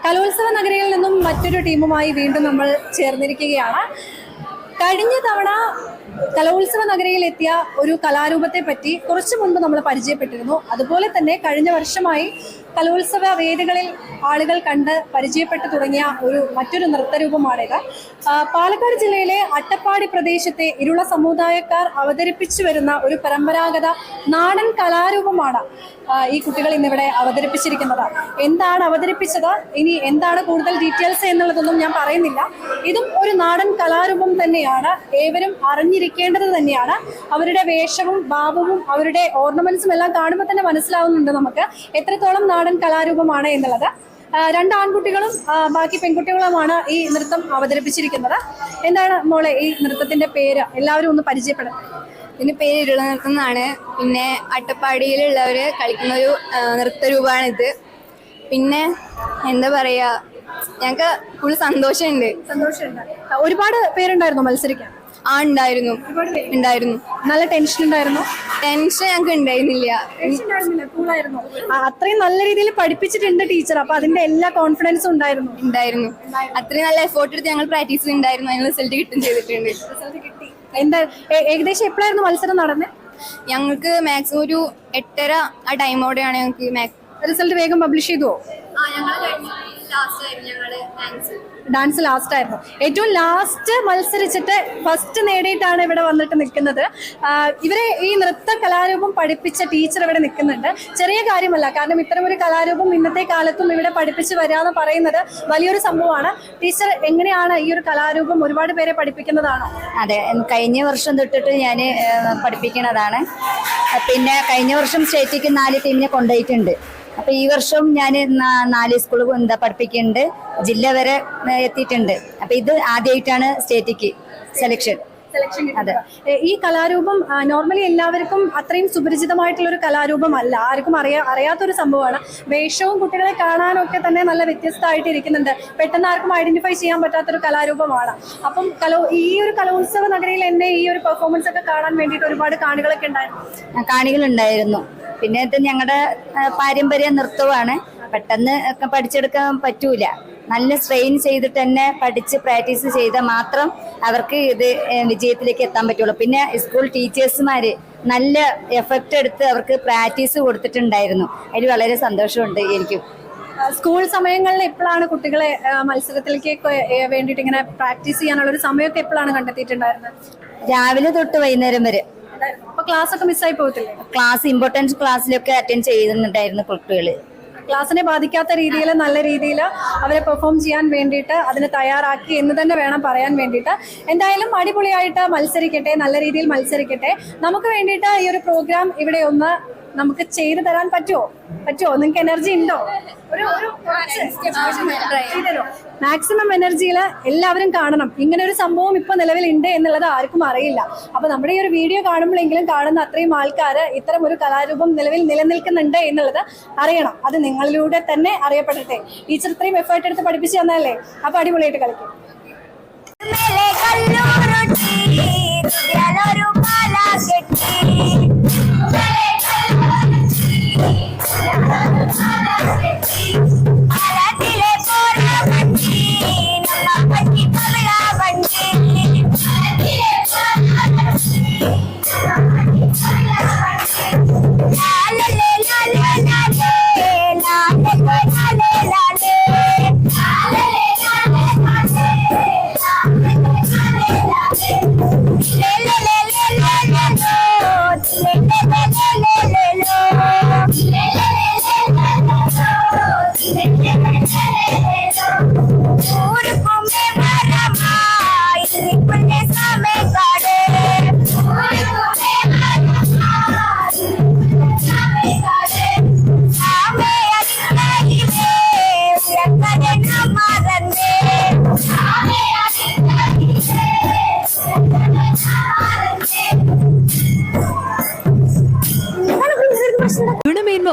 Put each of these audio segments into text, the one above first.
കലോത്സവ നഗരിയിൽ നിന്നും മറ്റൊരു ടീമുമായി വീണ്ടും നമ്മൾ ചേർന്നിരിക്കുകയാണ്. കഴിഞ്ഞ തവണ കലോത്സവ നഗരിയിൽ എത്തിയ ഒരു കലാരൂപത്തെ പറ്റി കുറച്ചു മുൻപ് നമ്മൾ പരിചയപ്പെട്ടിരുന്നു. അതുപോലെ തന്നെ കഴിഞ്ഞ വർഷമായി കലോത്സവ വേദികളിൽ ആളുകൾ കണ്ട് പരിചയപ്പെട്ടു തുടങ്ങിയ മറ്റൊരു നൃത്തരൂപമാണിത്. പാലക്കാട് ജില്ലയിലെ അട്ടപ്പാടി പ്രദേശത്തെ ഇരുള സമുദായക്കാർ അവതരിപ്പിച്ചു വരുന്ന ഒരു പരമ്പരാഗത നാടൻ കലാരൂപമാണ് ഈ കുട്ടികൾ ഇന്നിവിടെ അവതരിപ്പിച്ചിരിക്കുന്നത്. എന്താണ് അവതരിപ്പിച്ചത്, ഇനി എന്താണ് കൂടുതൽ ഡീറ്റെയിൽസ് എന്നുള്ളതൊന്നും ഞാൻ പറയുന്നില്ല. ഇതും ഒരു നാടൻ കലാരൂപം തന്നെയാണ്, ഏവരും അറിഞ്ഞിരിക്കേണ്ടത് തന്നെയാണ്. അവരുടെ വേഷവും ഭാവവും അവരുടെ ഓർണമെന്റ്സും എല്ലാം കാണുമ്പോൾ തന്നെ മനസ്സിലാവുന്നുണ്ട് നമുക്ക് എത്രത്തോളം നാടൻ കലാരൂപമാണ് എന്നുള്ളത്. രണ്ട് ആൺകുട്ടികളും ബാക്കി പെൺകുട്ടികളുമാണ് ഈ നൃത്തം അവതരിപ്പിച്ചിരിക്കുന്നത്. എന്താണ് മോളെ ഈ നൃത്തത്തിന്റെ പേര്? എല്ലാവരും ഒന്ന് പരിചയപ്പെടാം. ഇതിന്റെ പേര് ഇരുള നൃത്തം എന്നാണ്. പിന്നെ അട്ടപ്പാടിയിലുള്ളവര് കളിക്കുന്ന ഒരു നൃത്തരൂപമാണിത്. പിന്നെ എന്താ പറയാ, ഞങ്ങക്ക് ഫുൾ സന്തോഷമുണ്ട്. ഒരുപാട് പേരുണ്ടായിരുന്നു മത്സരിക്കാൻ? ഉണ്ടായിരുന്നു. നല്ല ടെൻഷൻ ഉണ്ടായിരുന്നു? ടെൻഷൻ ഞങ്ങൾക്ക് ഉണ്ടായിരുന്നില്ല. അത്രയും നല്ല രീതിയിൽ പഠിപ്പിച്ചിട്ടുണ്ട് ടീച്ചർ, അപ്പൊ അതിന്റെ എല്ലാ കോൺഫിഡൻസും ഉണ്ടായിരുന്നു. അത്രയും നല്ല എഫോർട്ട് എടുത്ത് ഞങ്ങൾ പ്രാക്ടീസ് ഉണ്ടായിരുന്നു. അതിന് റിസൾട്ട് കിട്ടും ചെയ്തിട്ടുണ്ട്. എന്താ ഏകദേശം എപ്പോഴായിരുന്നു മത്സരം നടന്നത്? ഞങ്ങൾക്ക് മാക്സിമം ഒരു 8:30 ആ ടൈമോടെയാണ് ഞങ്ങൾക്ക് റിസൾട്ട് വേഗം പബ്ലിഷ് ചെയ്തുവോ? ഡാൻസ് ലാസ്റ്റ് ആയിരുന്നു. ഏറ്റവും ലാസ്റ്റ് മത്സരിച്ചിട്ട് ഫസ്റ്റ് നേടിയിട്ടാണ് ഇവിടെ വന്നിട്ട് നിൽക്കുന്നത്. ഇവരെ ഈ നൃത്ത കലാരൂപം പഠിപ്പിച്ച ടീച്ചർ ഇവിടെ നിൽക്കുന്നുണ്ട്. ചെറിയ കാര്യമല്ല, കാരണം ഇത്തരം ഒരു കലാരൂപം ഇന്നത്തെ കാലത്തും ഇവിടെ പഠിപ്പിച്ച് വരാന്ന് പറയുന്നത് വലിയൊരു സംഭവമാണ്. ടീച്ചർ എങ്ങനെയാണ് ഈ ഒരു കലാരൂപം ഒരുപാട് പേരെ പഠിപ്പിക്കുന്നതാണോ? അതെ, കഴിഞ്ഞ വർഷം തൊട്ടിട്ട് ഞാൻ പഠിപ്പിക്കുന്നതാണ്. പിന്നെ കഴിഞ്ഞ വർഷം സ്റ്റേറ്റിലേക്ക് 4 ടീമിനെ കൊണ്ടുപോയിട്ടുണ്ട്. അപ്പൊ ഈ വർഷം ഞാൻ 4 സ്കൂൾ പഠിപ്പിക്കുന്നുണ്ട്, ജില്ല വരെ എത്തിയിട്ടുണ്ട്. അപ്പൊ ഇത് ആദ്യമായിട്ടാണ് സ്റ്റേറ്റിക്ക് സെലക്ഷൻ. അതെ, ഈ കലാരൂപം നോർമലി എല്ലാവർക്കും അത്രയും സുപരിചിതമായിട്ടുള്ള ഒരു കലാരൂപം അല്ല, ആർക്കും അറിയാത്തൊരു സംഭവമാണ്. വേഷവും കുട്ടികളെ കാണാനൊക്കെ തന്നെ നല്ല വ്യത്യസ്തമായിട്ട് ഇരിക്കുന്നുണ്ട്. പെട്ടെന്ന് ആർക്കും ഐഡന്റിഫൈ ചെയ്യാൻ പറ്റാത്തൊരു കലാരൂപമാണ്. അപ്പം ഈ ഒരു കലോത്സവ നഗരിയിൽ എന്നെ ഈ ഒരു പെർഫോമൻസ് ഒക്കെ കാണാൻ വേണ്ടിയിട്ട് ഒരുപാട് കാണികളുണ്ടായിരുന്നു. പിന്നെ ഇത് ഞങ്ങളുടെ പാരമ്പര്യ നൃത്തമാണ്, പെട്ടെന്ന് ഒക്കെ പഠിച്ചെടുക്കാൻ പറ്റൂല. നല്ല സ്ട്രെയിൻ ചെയ്തിട്ട് തന്നെ പഠിച്ച് പ്രാക്ടീസ് ചെയ്താൽ മാത്രം അവർക്ക് ഇത് വിജയത്തിലേക്ക് എത്താൻ പറ്റുള്ളൂ. പിന്നെ സ്കൂൾ ടീച്ചേഴ്സുമാര് നല്ല എഫക്റ്റ് എടുത്ത് അവർക്ക് പ്രാക്ടീസ് കൊടുത്തിട്ടുണ്ടായിരുന്നു. അതിൽ വളരെ സന്തോഷമുണ്ട് എനിക്കും. സ്കൂൾ സമയങ്ങളിൽ എപ്പോഴാണ് കുട്ടികളെ മത്സരത്തിലേക്ക് വേണ്ടിയിട്ട് ഇങ്ങനെ പ്രാക്ടീസ് ചെയ്യാനുള്ള ഒരു സമയമൊക്കെ എപ്പോഴാണ് കണ്ടെത്തിയിട്ടുണ്ടായിരുന്നത്? രാവിലെ തൊട്ട് വൈകുന്നേരം വരെ. അപ്പൊ ക്ലാസ് ഒക്കെ മിസ്സായി പോകത്തില്ലേ? ക്ലാസ് ഇമ്പോർട്ടൻസ് ക്ലാസ്സിലൊക്കെ അറ്റൻഡ് ചെയ്യുന്നുണ്ടായിരുന്നു കുട്ടികള്. ക്ലാസ്സിനെ ബാധിക്കാത്ത രീതിയിൽ നല്ല രീതിയിൽ അവരെ പെർഫോം ചെയ്യാൻ വേണ്ടിയിട്ട് അതിന് തയ്യാറാക്കി എന്ന് തന്നെ വേണം പറയാൻ വേണ്ടിയിട്ട്. എന്തായാലും അടിപൊളിയായിട്ട് മത്സരിക്കട്ടെ, നല്ല രീതിയിൽ മത്സരിക്കട്ടെ. നമുക്ക് വേണ്ടിയിട്ട് ഈ ഒരു പ്രോഗ്രാം ഇവിടെ ഒന്ന് നമുക്ക് ചെയ്തു തരാൻ പറ്റുമോ? നിങ്ങൾക്ക് എനർജി ഉണ്ടോ? മാക്സിമം എനർജിയിൽ എല്ലാവരും കാണണം. ഇങ്ങനെ ഒരു സംഭവം ഇപ്പൊ നിലവിലുണ്ട് എന്നുള്ളത് ആർക്കും അറിയില്ല. അപ്പൊ നമ്മുടെ ഈ ഒരു വീഡിയോ കാണുമ്പോഴെങ്കിലും കാണുന്ന അത്രയും ആൾക്കാർ ഇത്തരം ഒരു കലാരൂപം നിലവിൽ നിലനിൽക്കുന്നുണ്ട് എന്നുള്ളത് അറിയണം. അത് നിങ്ങളിലൂടെ തന്നെ അറിയപ്പെടട്ടെ. ടീച്ചർ ഇത്രയും എഫേർട്ട് എടുത്ത് പഠിപ്പിച്ചു തന്നല്ലേ, അപ്പൊ അടിപൊളിയായിട്ട് കളിക്കും. Le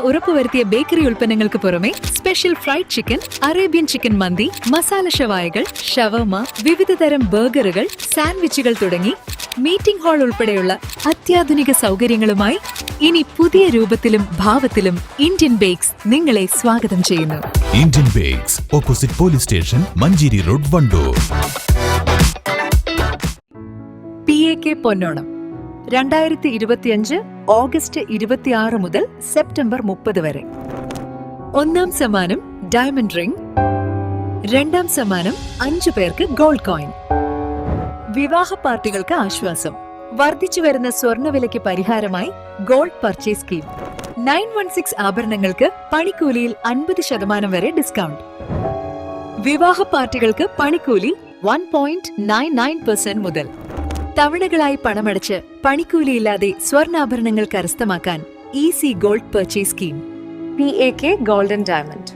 ഉറപ്പുവരുത്തിയ ബേക്കറി ഉൽപ്പന്നങ്ങൾക്ക് പുറമെ special fried chicken, Arabian chicken മന്തി, മസാല ഷവായകൾ, ഷവർമ, വിവിധതരം ബർഗറുകൾ, സാൻഡ്വിച്ചുകൾ തുടങ്ങി മീറ്റിംഗ് ഹാൾ ഉൾപ്പെടെയുള്ള അത്യാധുനിക സൗകര്യങ്ങളുമായി ഇനി പുതിയ രൂപത്തിലും ഭാവത്തിലും ഇന്ത്യൻ ബേക്സ് നിങ്ങളെ സ്വാഗതം ചെയ്യുന്നു. Indian bakes, opposite police station, Manjeri road, Wandoor. PAK പൊന്നോണം 2025 ഓഗസ്റ്റ് 26 മുതൽ സെപ്റ്റംബർ 30 വരെ. 1-ാം സമ്മാനം ഡയമണ്ട് റിംഗ്, 2-ാം സമ്മാനം 5 പേർക്ക് ഗോൾഡ് കോയിൻ. വിവാഹ പാർട്ടികൾക്ക് ആശ്വാസം. വർദ്ധിച്ചു വരുന്ന സ്വർണ്ണവിലയ്ക്ക് പരിഹാരമായി ഗോൾഡ് പർച്ചേസ് സ്കീം. 916 ആഭരണങ്ങൾക്ക് പണിക്കൂലിയിൽ 50% വരെ ഡിസ്കൗണ്ട്. വിവാഹ പാർട്ടികൾക്ക് പണിക്കൂലി 1.99% മുതൽ. തവണകളായി പണമടച്ച് പണിക്കൂലിയില്ലാതെ സ്വർണ്ണാഭരണങ്ങൾ കരസ്ഥമാക്കാൻ easy gold purchase scheme. PAK golden diamond.